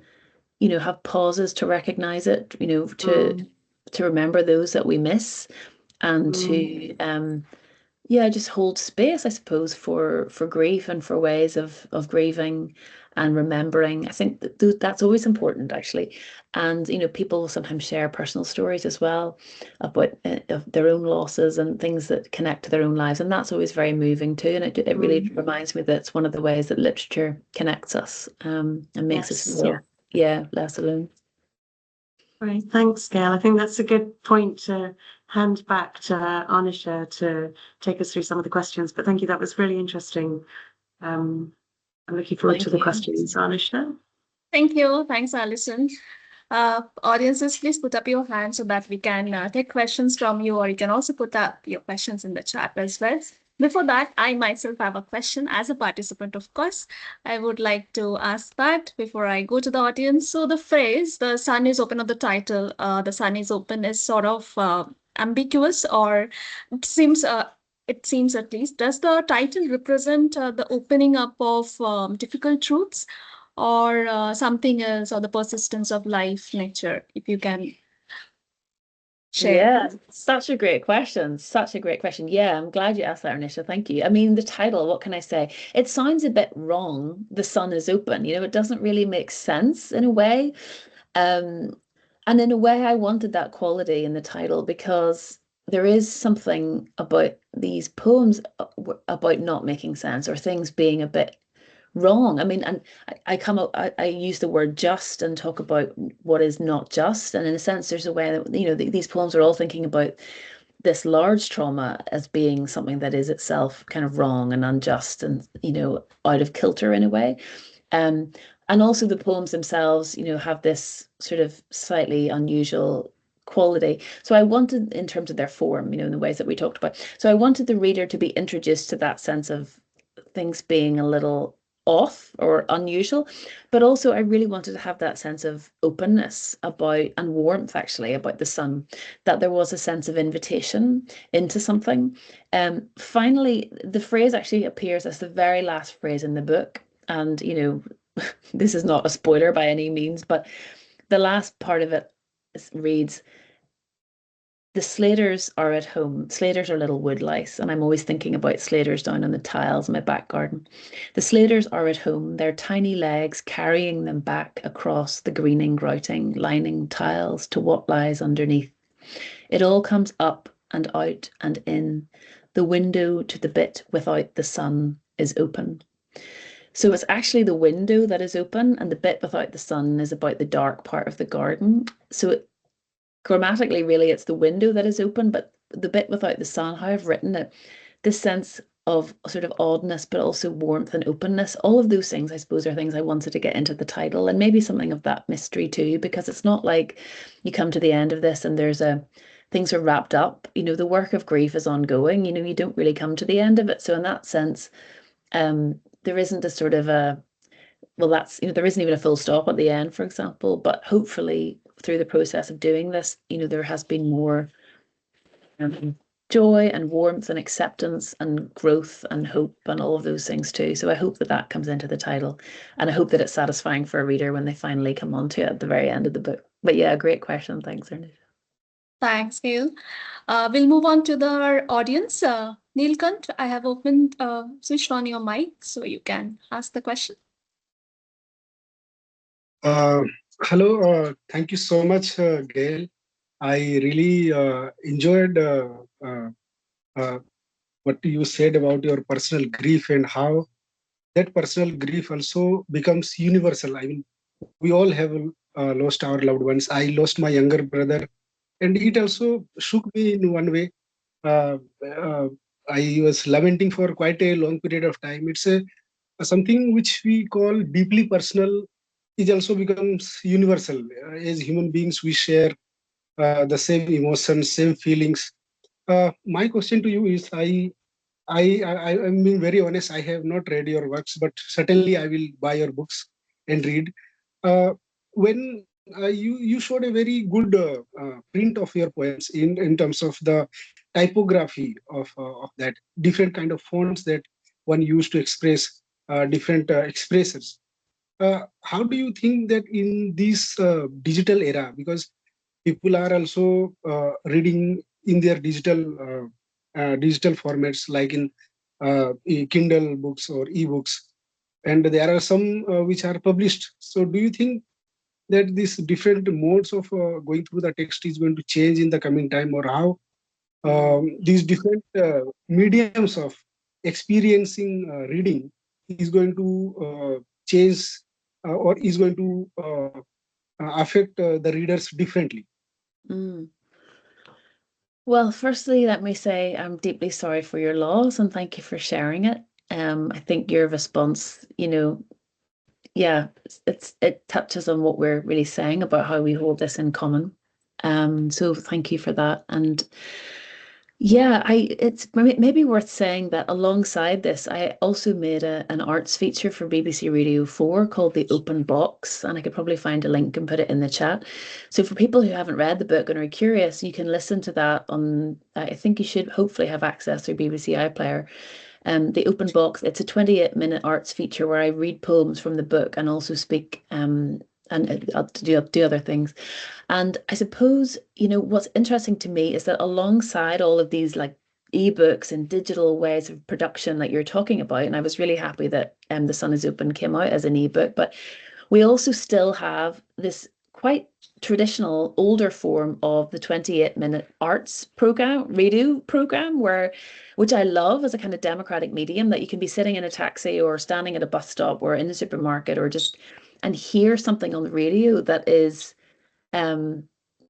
have pauses to recognize it, to remember those that we miss, and to just hold space, I suppose, for grief and for ways of grieving and remembering. I think that's always important, actually. And people will sometimes share personal stories as well about of their own losses and things that connect to their own lives, and that's always very moving too. And it really reminds me that it's one of the ways that literature connects us, and makes us feel less alone. Right, thanks, Gail. I think that's a good point to hand back to Anisha to take us through some of the questions. But thank you, that was really interesting. I'm looking forward to the questions, Anisha. Thank you. Thanks, Alison. Audiences, please put up your hand so that we can take questions from you, or you can also put up your questions in the chat as well. Before that, I myself have a question as a participant, of course. I would like to ask that before I go to the audience. So the phrase, the sun is open, of the title, the sun is open, is sort of ambiguous, or it seems at least. Does the title represent the opening up of difficult truths, or something else, or the persistence of life, nature? If you can share. Yeah, such a great question. Such a great question. Yeah, I'm glad you asked that, Anisha. Thank you. The title, what can I say? It sounds a bit wrong. The sun is open. It doesn't really make sense in a way. And in a way, I wanted that quality in the title, because there is something about these poems about not making sense, or things being a bit wrong. And I use the word just and talk about what is not just. And in a sense, there's a way that, these poems are all thinking about this large trauma as being something that is itself kind of wrong and unjust and, out of kilter in a way. And also the poems themselves, have this sort of slightly unusual quality. So I wanted, in terms of their form, in the ways that we talked about, so I wanted the reader to be introduced to that sense of things being a little off or unusual, but also I really wanted to have that sense of openness about, and warmth actually, about the sun, that there was a sense of invitation into something. Finally, the phrase actually appears as the very last phrase in the book. And, this is not a spoiler by any means, but the last part of it reads, "The slaters are at home." Slaters are little wood lice, and I'm always thinking about slaters down on the tiles in my back garden. "The slaters are at home, their tiny legs carrying them back across the greening, grouting, lining tiles to what lies underneath. It all comes up and out and in. The window to the bit without the sun is open." So it's actually the window that is open, and the bit without the sun is about the dark part of the garden. So grammatically, really, it's the window that is open, but the bit without the sun, how I've written it, this sense of sort of oddness, but also warmth and openness, all of those things, I suppose, are things I wanted to get into the title, and maybe something of that mystery too, because it's not like you come to the end of this and things are wrapped up. The work of grief is ongoing. You don't really come to the end of it. So in that sense, there isn't a sort of there isn't even a full stop at the end, for example, but hopefully through the process of doing this, there has been more joy and warmth and acceptance and growth and hope and all of those things too. So I hope that comes into the title, and I hope that it's satisfying for a reader when they finally come onto it at the very end of the book. But yeah, great question. Thanks, Ernest. Thanks, Gail. We'll move on to the audience. Neelkant, I have switched on your mic so you can ask the question. Hello, thank you so much, Gail. I really enjoyed what you said about your personal grief and how that personal grief also becomes universal. I mean, we all have lost our loved ones. I lost my younger brother, and it also shook me in one way. Uh, uh, I was lamenting for quite a long period of time. It's something which we call deeply personal. It also becomes universal. As human beings, we share the same emotions, same feelings. My question to you is, I'm being very honest. I have not read your works, but certainly I will buy your books and read. When you showed a very good print of your poems in terms of the typography of that different kind of fonts that one used to express different expressions. How do you think that in this digital era, because people are also reading in their digital formats, like in Kindle books or ebooks, and there are some which are published. So, do you think that these different modes of going through the text is going to change in the coming time, or how these different mediums of experiencing reading is going to change or is going to affect the readers differently? Mm. Well, firstly, let me say I'm deeply sorry for your loss and thank you for sharing it. I think your response, yeah, it touches on what we're really saying about how we hold this in common. So thank you for that. And yeah, it's maybe worth saying that alongside this, I also made an arts feature for BBC Radio 4 called The Open Box, and I could probably find a link and put it in the chat. So for people who haven't read the book and are curious, you can listen to that on, I think you should hopefully have access through BBC iPlayer. The Open Box, it's a 28-minute arts feature where I read poems from the book and also speak and I'll do other things. And I suppose, what's interesting to me is that alongside all of these like ebooks and digital ways of production that you're talking about, and I was really happy that The Sun is Open came out as an ebook, but we also still have this quite traditional older form of the 28-minute arts program, radio program, which I love as a kind of democratic medium that you can be sitting in a taxi or standing at a bus stop or in the supermarket or just and hear something on the radio that is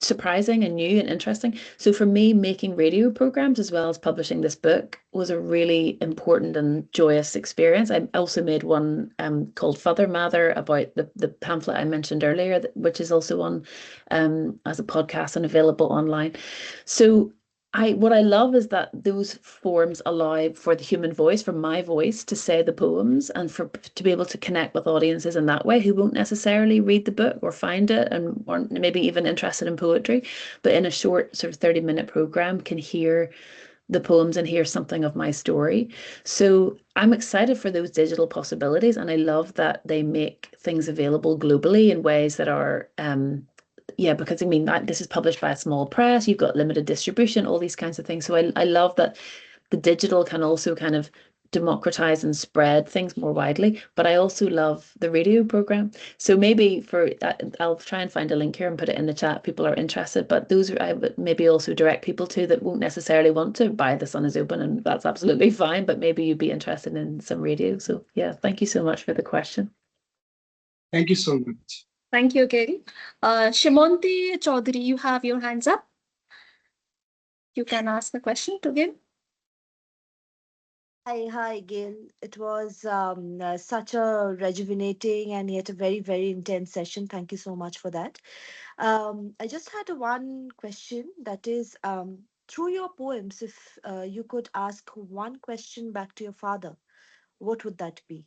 surprising and new and interesting. So for me, making radio programs as well as publishing this book was a really important and joyous experience. I also made one called Father Mather about the pamphlet I mentioned earlier, which is also on as a podcast and available online. So what I love is that those forms allow for the human voice, for my voice to say the poems and to be able to connect with audiences in that way who won't necessarily read the book or find it and aren't maybe even interested in poetry, but in a short sort of 30-minute program can hear the poems and hear something of my story. So I'm excited for those digital possibilities, and I love that they make things available globally in ways that are yeah, because I mean, this is published by a small press, you've got limited distribution, all these kinds of things. So I love that the digital can also kind of democratize and spread things more widely. But I also love the radio program. So maybe I'll try and find a link here and put it in the chat. People are interested, but those I would maybe also direct people to that won't necessarily want to buy The Sun Is Open, and that's absolutely fine. But maybe you'd be interested in some radio. So yeah, thank you so much for the question. Thank you so much. Thank you, Gail. Shimonti Chaudhary, you have your hands up. You can ask the question to Gail. Hi, Gail. It was such a rejuvenating and yet a very, very intense session. Thank you so much for that. I just had one question, that is, through your poems, if you could ask one question back to your father, what would that be?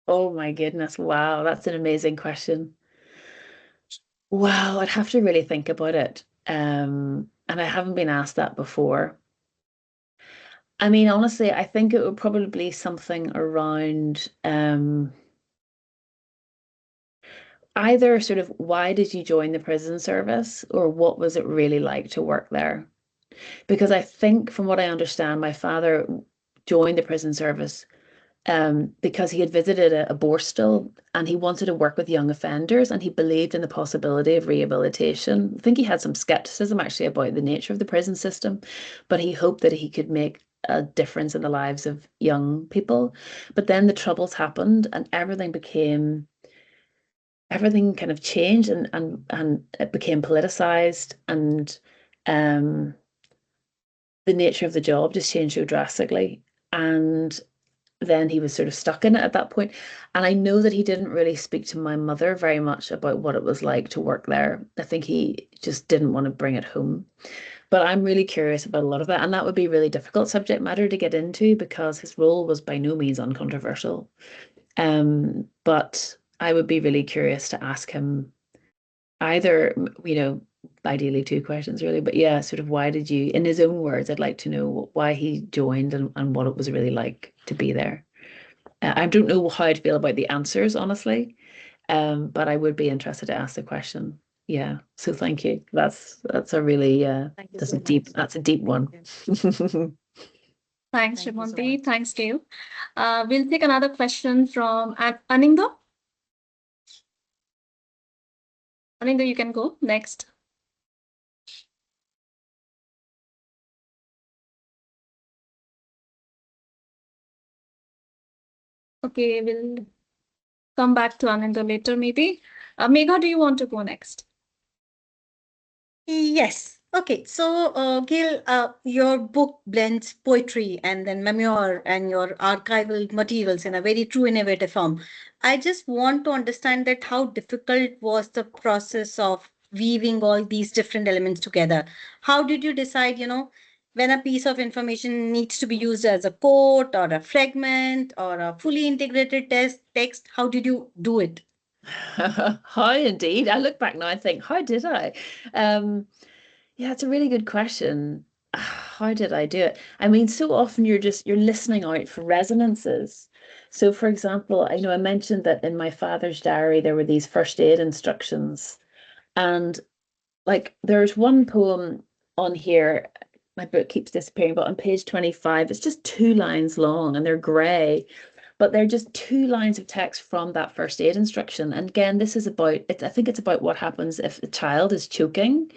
Oh my goodness. Wow, that's an amazing question. Wow, I'd have to really think about it. And I haven't been asked that before. I mean, honestly, I think it would probably be something around either sort of why did you join the prison service, or what was it really like to work there? Because I think from what I understand, my father joined the prison service because he had visited a borstal and he wanted to work with young offenders, and he believed in the possibility of rehabilitation. I think he had some skepticism actually about the nature of the prison system, but he hoped that he could make a difference in the lives of young people. But then the troubles happened and everything kind of changed, and it became politicized, and the nature of the job just changed so drastically. And then he was sort of stuck in it at that point. And I know that he didn't really speak to my mother very much about what it was like to work there. I think he just didn't want to bring it home. But I'm really curious about a lot of that. And that would be really difficult subject matter to get into because his role was by no means uncontroversial. But I would be really curious to ask him either, ideally two questions really, but yeah, sort of why did you, in his own words, I'd like to know why he joined and what it was really like to be there. I don't know how I'd feel about the answers, honestly, but I would be interested to ask the question. Yeah, so thank you. That's a really that's a deep one. Thanks, Shimonti. Thanks, Gail. We'll take another question from Aninda. Aninda, you can go next. Okay, we'll come back to Aninda later, maybe. Megha, do you want to go next? Yes. Okay. So, Gail, your book blends poetry and then memoir and your archival materials in a very true innovative form. I just want to understand that how difficult was the process of weaving all these different elements together? How did you decide, when a piece of information needs to be used as a quote or a fragment or a fully integrated text? How did you do it? How indeed. I look back now and think, how did I? Yeah, it's a really good question. How did I do it? I mean, so often you're listening out for resonances. So for example, I mentioned that in my father's diary there were these first aid instructions. And like there's one poem on here, my book keeps disappearing, but on page 25, it's just 2 lines long and they're grey. But they're just 2 lines of text from that first aid instruction. And again, this is about, I think it's about what happens if a child is choking.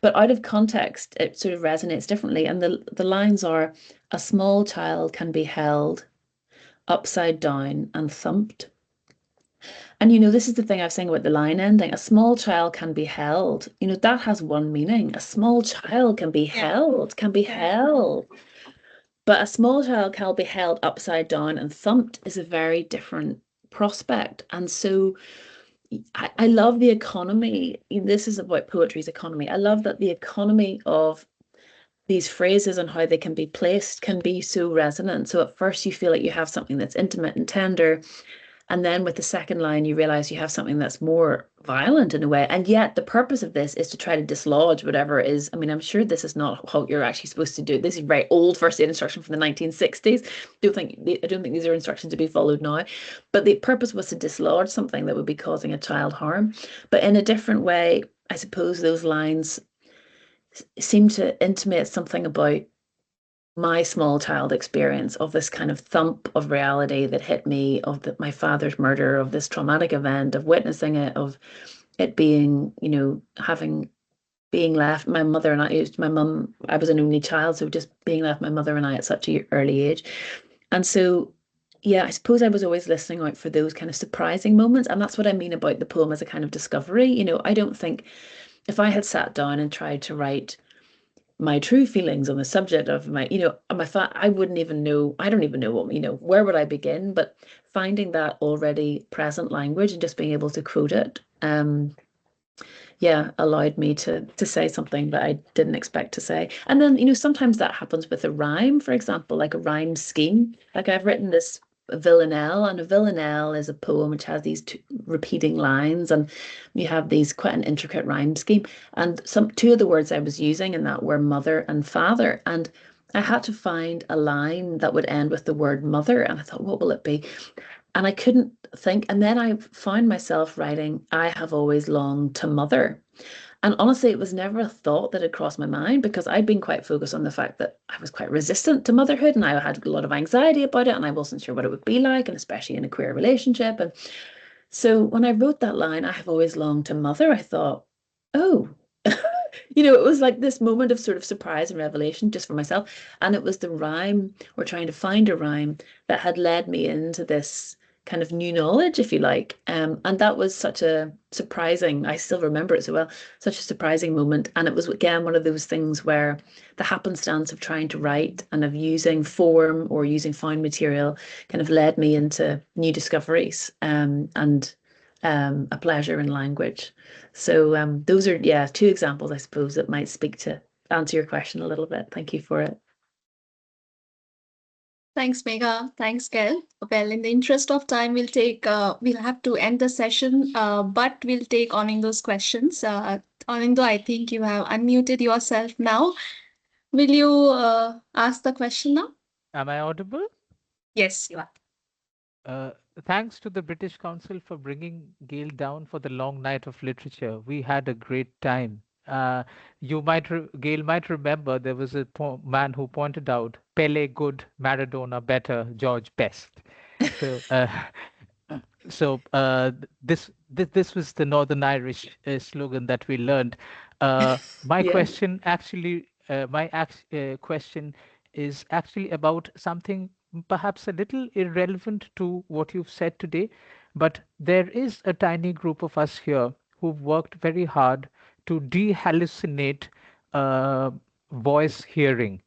But out of context, it sort of resonates differently. And the lines are, a small child can be held upside down and thumped. And, this is the thing I was saying about the line ending. A small child can be held. That has one meaning. A small child can be held, held. But a small child can be held upside down and thumped is a very different prospect. And so I love the economy. This is about poetry's economy. I love that the economy of these phrases and how they can be placed can be so resonant. So at first you feel like you have something that's intimate and tender. And then with the second line, you realize you have something that's more violent in a way. And yet the purpose of this is to try to dislodge whatever is. I mean, I'm sure this is not what you're actually supposed to do. This is very old first aid instruction from the 1960s. I don't think these are instructions to be followed now. But the purpose was to dislodge something that would be causing a child harm. But in a different way, I suppose those lines seem to intimate something about my small child experience of this kind of thump of reality that hit me, of my father's murder, of this traumatic event, of witnessing it, of it being, being left, my mother and my mum, I was an only child, so just being left my mother and I at such an early age. And so, yeah, I suppose I was always listening out for those kind of surprising moments. And that's what I mean about the poem as a kind of discovery. I don't think if I had sat down and tried to write my true feelings on the subject of I wouldn't even know. I don't even know what, where would I begin? But finding that already present language and just being able to quote it, allowed me to say something that I didn't expect to say. And then, sometimes that happens with a rhyme, for example, like a rhyme scheme. Like I've written this villanelle, and a villanelle is a poem which has these two repeating lines, and you have these quite an intricate rhyme scheme. And two of the words I was using in that were mother and father, and I had to find a line that would end with the word mother, and I thought, what will it be? And I couldn't think. And then I found myself writing, I have always longed to mother. And honestly, it was never a thought that had crossed my mind, because I'd been quite focused on the fact that I was quite resistant to motherhood and I had a lot of anxiety about it and I wasn't sure what it would be like, and especially in a queer relationship. And so when I wrote that line, I have always longed to mother, I thought, oh, it was like this moment of sort of surprise and revelation just for myself. And it was the rhyme, or trying to find a rhyme, that had led me into this kind of new knowledge, if you like. And that was such a surprising, I still remember it so well, such a surprising moment. And it was, again, one of those things where the happenstance of trying to write and of using form or using found material kind of led me into new discoveries, and a pleasure in language. So those are, two examples, I suppose, that might speak to answer your question a little bit. Thank you for it. Thanks, Megha. Thanks, Gail. Well, in the interest of time, we'll have to end the session, but we'll take Anindo's questions. Anindo, I think you have unmuted yourself now. Will you ask the question now? Am I audible? Yes, you are. Thanks to the British Council for bringing Gail down for the long night of literature. We had a great time. Gail might remember there was a man who pointed out Pele good, Maradona better, George best. So, this was the Northern Irish slogan that we learned. My question is actually about something perhaps a little irrelevant to what you've said today, but there is a tiny group of us here who've worked very hard to dehallucinate voice hearing,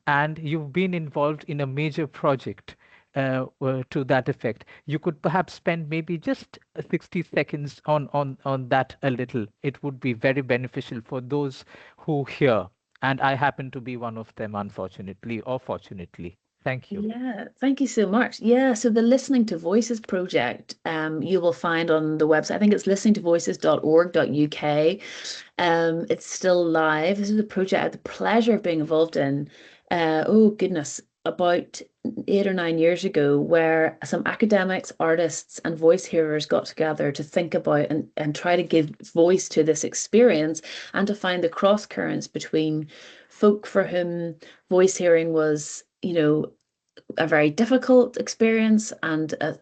and you've been involved in a major project to that effect. You could perhaps spend maybe just 60 seconds on that a little. It would be very beneficial for those who hear, and I happen to be one of them, unfortunately or fortunately. Thank you. Yeah, thank you so much. Yeah, so the Listening to Voices project, you will find on the website. I think it's listeningtovoices.org.uk. It's still live. This is a project I had the pleasure of being involved in. Oh goodness, about 8 or 9 years ago, where some academics, artists, and voice hearers got together to think about and try to give voice to this experience, and to find the cross currents between folk for whom voice hearing was, a very difficult experience, and a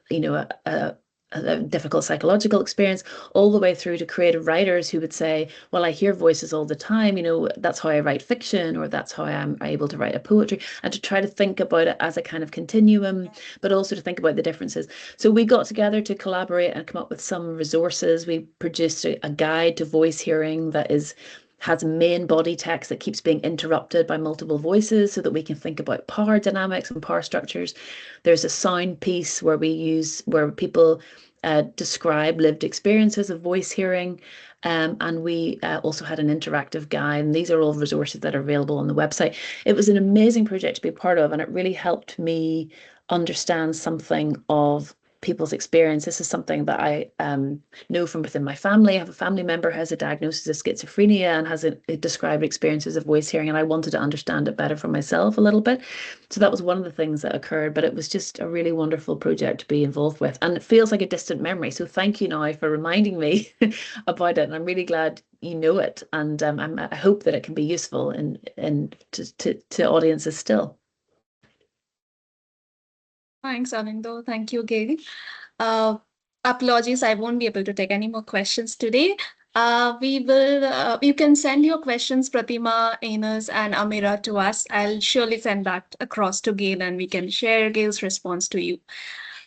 a difficult psychological experience, all the way through to creative writers who would say, well, I hear voices all the time, you know, that's how I write fiction, or that's how I'm able to write a poetry, and to try to think about it as a kind of continuum, but also to think about the differences. So we got together to collaborate and come up with some resources. We produced a guide to voice hearing that has a main body text that keeps being interrupted by multiple voices so that we can think about power dynamics and power structures. There's a sound piece where people describe lived experiences of voice hearing. And we also had an interactive guide, and these are all resources that are available on the website. It was an amazing project to be part of, and it really helped me understand something of people's experience. This is something that I know from within my family. I have a family member who has a diagnosis of schizophrenia and has described experiences of voice hearing, and I wanted to understand it better for myself a little bit. So that was one of the things that occurred, but it was just a really wonderful project to be involved with, and it feels like a distant memory. So thank you, now, for reminding me about it, and I'm really glad you know it, and I hope that it can be useful to audiences still. Thanks, Anindo. Thank you, Gail. Apologies, I won't be able to take any more questions today. You can send your questions, Pratima, Enos, and Amira, to us. I'll surely send that across to Gail, and we can share Gail's response to you.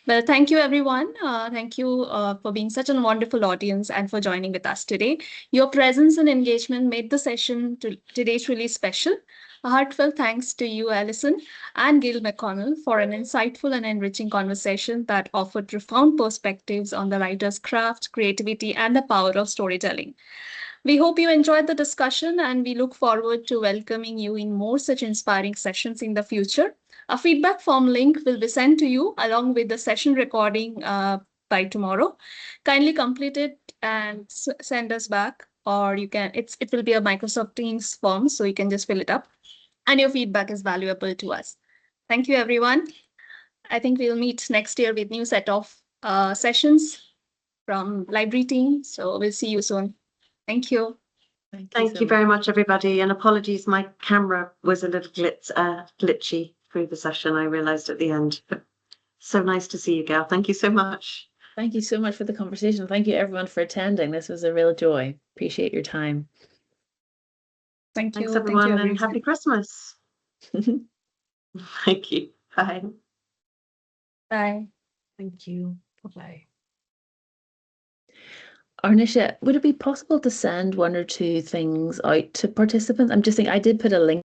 Well, thank you, everyone. Thank you for being such a wonderful audience and for joining with us today. Your presence and engagement made the session today truly special. A heartfelt thanks to you, Alison, and Gail McConnell, for an insightful and enriching conversation that offered profound perspectives on the writer's craft, creativity, and the power of storytelling. We hope you enjoyed the discussion, and we look forward to welcoming you in more such inspiring sessions in the future. A feedback form link will be sent to you along with the session recording by tomorrow. Kindly complete it and send us back, or you can. It will be a Microsoft Teams form, so you can just fill it up. And your feedback is valuable to us. Thank you, everyone. I think we'll meet next year with new set of sessions from library team. So we'll see you soon. Thank you. Thank you very much, everybody. And apologies, my camera was a little glitchy through the session. I realized at the end. But so nice to see you, Gail. Thank you so much. Thank you so much for the conversation. Thank you, everyone, for attending. This was a real joy. Appreciate your time. Thank you. Thanks, everyone, and happy Christmas. Thank you. Bye. Bye. Thank you. Bye-bye. Arnisha, would it be possible to send one or two things out to participants? I'm just thinking, I did put a link